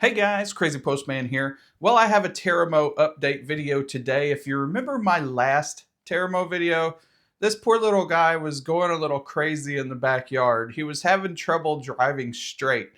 Hey guys, Crazypostman here. Well, I have a Terramow update video today. If you remember my last Terramow video, this poor little guy was going a little crazy in the backyard. He was having trouble driving straight.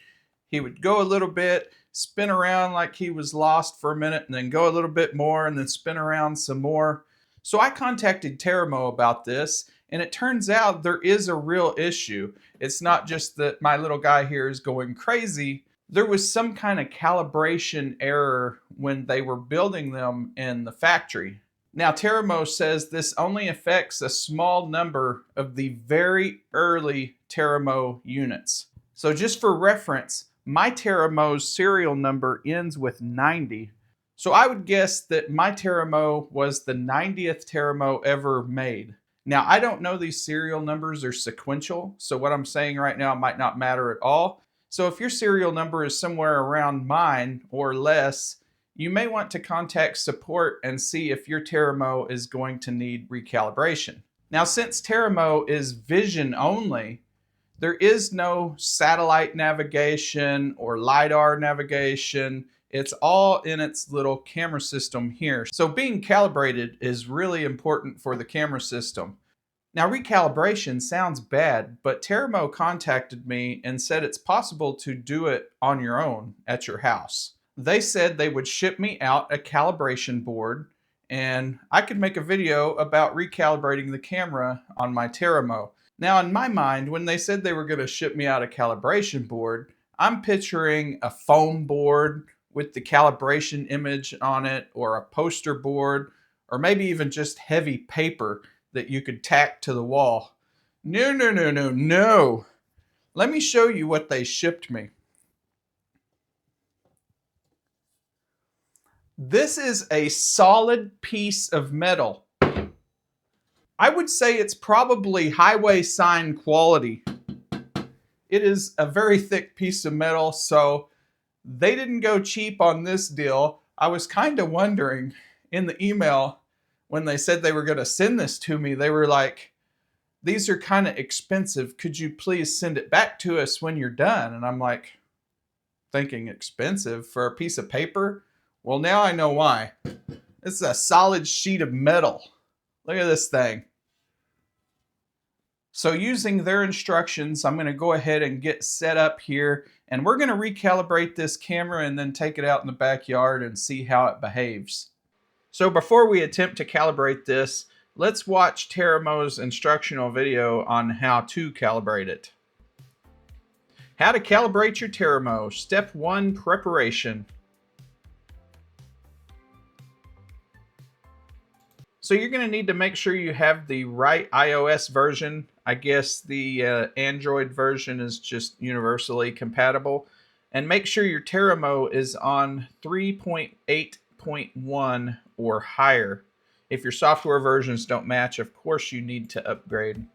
He would go a little bit, spin around like he was lost for a minute, and then go a little bit more, and then spin around some more. So I contacted Terramow about this, and it turns out there is a real issue. It's not just that my little guy here is going crazy. There was some kind of calibration error when they were building them in the factory. Now, Terramow says this only affects a small number of the very early Terramow units. So just for reference, my Terramow's serial number ends with 90. So I would guess that my Terramow was the 90th Terramow ever made. Now, I don't know these serial numbers are sequential, so what I'm saying right now might not matter at all. So if your serial number is somewhere around mine or less, you may want to contact support and see if your Terramow is going to need recalibration. Now, since Terramow is vision only, there is no satellite navigation or LiDAR navigation. It's all in its little camera system here. So being calibrated is really important for the camera system. Now, recalibration sounds bad, but Terramow contacted me and said it's possible to do it on your own at your house. They said they would ship me out a calibration board, and I could make a video about recalibrating the camera on my Terramow. Now, in my mind, when they said they were going to ship me out a calibration board, I'm picturing a foam board with the calibration image on it, or a poster board, or maybe even just heavy paper that you could tack to the wall. No, no, no, no, no. Let me show you what they shipped me. This is a solid piece of metal. I would say it's probably highway sign quality. It is a very thick piece of metal, so they didn't go cheap on this deal. I was kind of wondering in the email, when they said they were going to send this to me, they were like, these are kind of expensive. Could you please send it back to us when you're done? And I'm like, thinking expensive for a piece of paper? Well, now I know why. It's a solid sheet of metal. Look at this thing. So using their instructions, I'm going to go ahead and get set up here, and we're going to recalibrate this camera and then take it out in the backyard and see how it behaves. So before we attempt to calibrate this, let's watch Terramow's instructional video on how to calibrate it. How to calibrate your Terramow. Step 1, preparation. So you're going to need to make sure you have the right iOS version. I guess the Android version is just universally compatible. And make sure your Terramow is on 3.8.1 or higher. If your software versions don't match, of course you need to upgrade.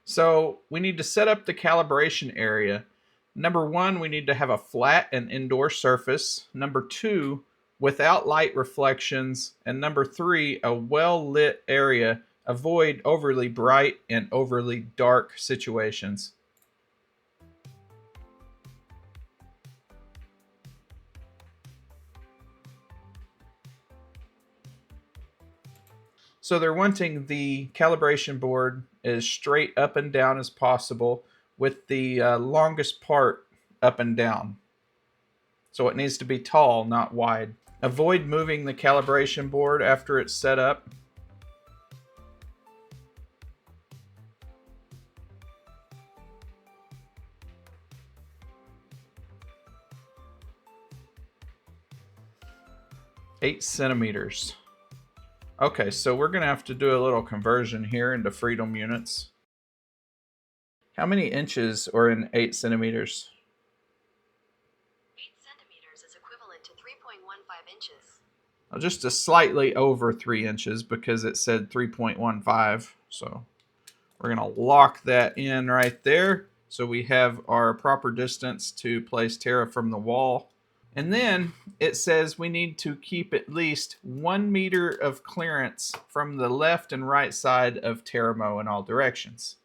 So we need to set up the calibration area. Number 1, we need to have a flat and indoor surface. Number 2, without light reflections. And number 3, a well-lit area. Avoid overly bright and overly dark situations. So they're wanting the calibration board as straight up and down as possible, with the longest part up and down. So it needs to be tall, not wide. Avoid moving the calibration board after it's set up. Eight centimeters. Okay, so we're going to have to do a little conversion here into freedom units. How many inches are in 8 centimeters? 8 centimeters is equivalent to 3.15 inches. Well, just a slightly over 3 inches because it said 3.15. So we're going to lock that in right there. So we have our proper distance to place Terra from the wall. And then it says we need to keep at least 1 meter of clearance from the left and right side of Terramow in all directions.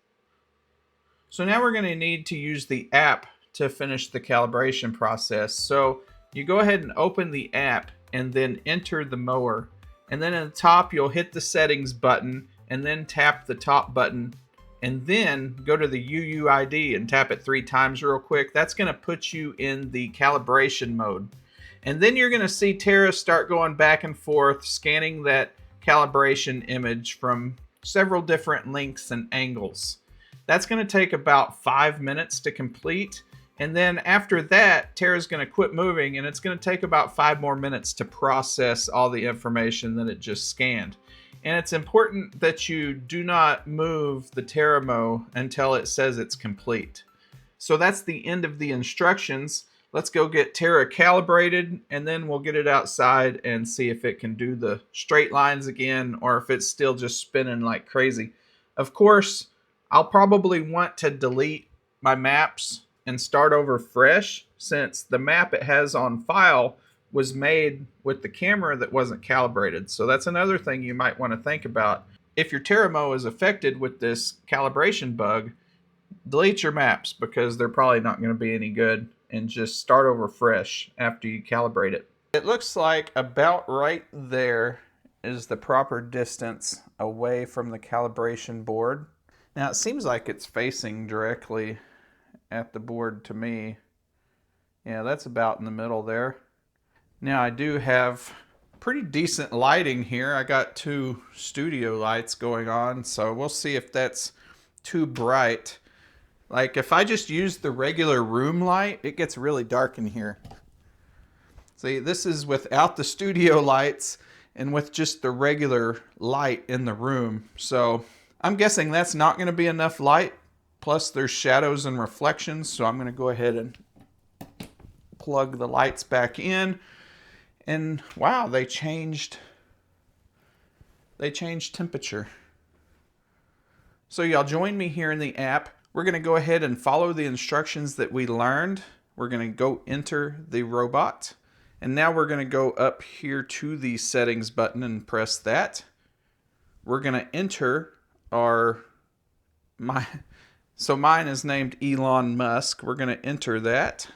So now we're going to need to use the app to finish the calibration process. So you go ahead and open the app and then enter the mower. And then at the top, you'll hit the settings button and then tap the top button. And then go to the UUID and tap it 3 times real quick. That's going to put you in the calibration mode. And then you're going to see Terra start going back and forth, scanning that calibration image from several different lengths and angles. That's going to take about 5 minutes to complete. And then after that, Terra's going to quit moving, and it's going to take about 5 more minutes to process all the information that it just scanned. And it's important that you do not move the Terramow until it says it's complete. So that's the end of the instructions. Let's go get Terra calibrated, and then we'll get it outside and see if it can do the straight lines again, or if it's still just spinning like crazy. Of course, I'll probably want to delete my maps and start over fresh, since the map it has on file was made with the camera that wasn't calibrated. So that's another thing you might want to think about. If your Terramow is affected with this calibration bug, delete your maps, because they're probably not going to be any good, and just start over fresh after you calibrate it. It looks like about right there is the proper distance away from the calibration board. Now it seems like it's facing directly at the board to me. Yeah, that's about in the middle there. Now I do have pretty decent lighting here. I got 2 studio lights going on, so we'll see if that's too bright. Like if I just use the regular room light, it gets really dark in here. See, this is without the studio lights and with just the regular light in the room. So I'm guessing that's not going to be enough light. Plus there's shadows and reflections. So I'm going to go ahead and plug the lights back in. And wow, they changed temperature. So y'all join me here in the app. We're going to go ahead and follow the instructions that we learned. We're going to go enter the robot. And now we're going to go up here to the settings button and press that. We're going to enter so mine is named Elon Musk. We're going to enter that.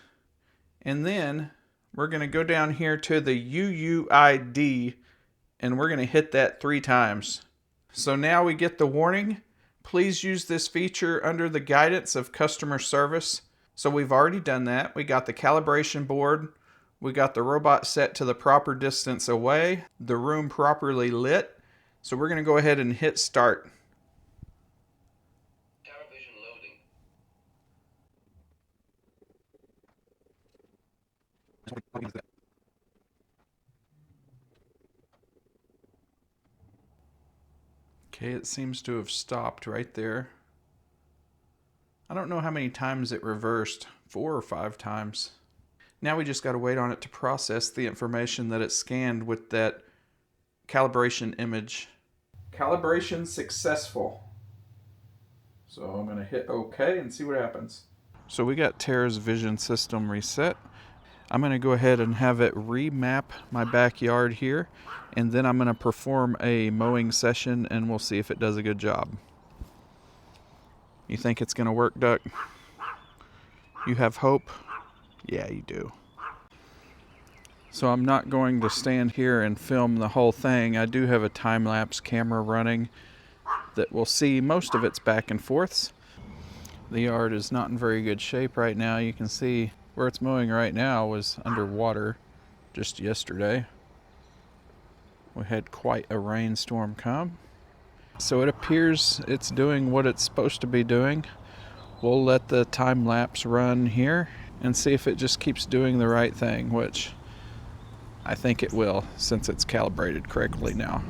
And then we're going to go down here to the UUID, and we're going to hit that 3 times. So now we get the warning. Please use this feature under the guidance of customer service. So we've already done that. We got the calibration board. We got the robot set to the proper distance away. The room properly lit. So we're going to go ahead and hit start. Television loading. Okay, it seems to have stopped right there. I don't know how many times it reversed, 4 or 5 times. Now we just got to wait on it to process the information that it scanned with that calibration image. Calibration successful. So I'm going to hit OK and see what happens. So we got Terra's vision system reset. I'm going to go ahead and have it remap my backyard here, and then I'm going to perform a mowing session and we'll see if it does a good job. You think it's going to work, Duck? You have hope? Yeah, you do. So I'm not going to stand here and film the whole thing. I do have a time-lapse camera running that will see most of its back and forths. The yard is not in very good shape right now. You can see where it's mowing right now was underwater just yesterday. We had quite a rainstorm come. So it appears it's doing what it's supposed to be doing. We'll let the time lapse run here and see if it just keeps doing the right thing, which I think it will, since it's calibrated correctly now.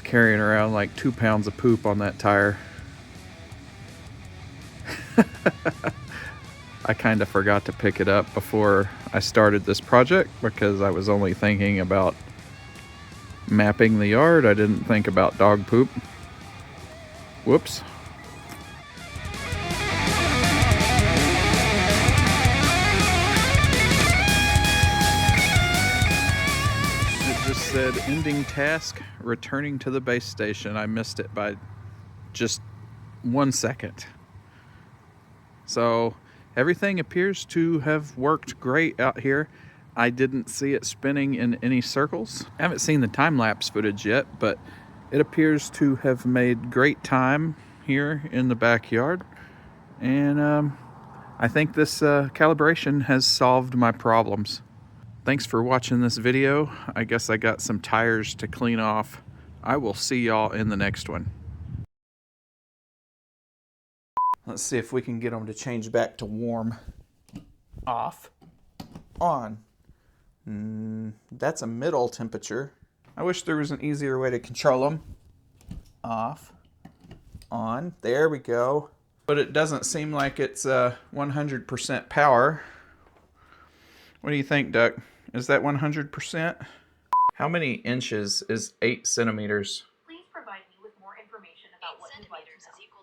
Carrying around like 2 pounds of poop on that tire. I kind of forgot to pick it up before I started this project because I was only thinking about mapping the yard. I didn't think about dog poop. Whoops. It just said ending task, returning to the base station. I missed it by just 1 second. So everything appears to have worked great out here. I didn't see it spinning in any circles. I haven't seen the time-lapse footage yet, but it appears to have made great time here in the backyard. And I think this calibration has solved my problems. Thanks for watching this video. I guess I got some tires to clean off. I will see y'all in the next one. Let's see if we can get them to change back to warm. Off. On. That's a middle temperature. I wish there was an easier way to control them. Off. On. There we go. But it doesn't seem like it's 100% power. What do you think, Duck? Is that 100%? How many inches is 8 centimeters? Please provide me with more information about what you'd like to know.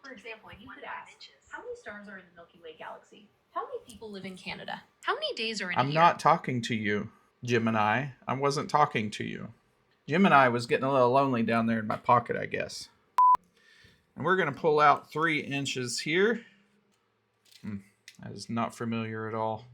For example, you could ask, how many stars are in the Milky Way galaxy? How many people live in Canada? How many days are in a year? I'm not talking to you, Gemini. I wasn't talking to you. Gemini was getting a little lonely down there in my pocket, I guess. And we're going to pull out 3 inches here. That is not familiar at all.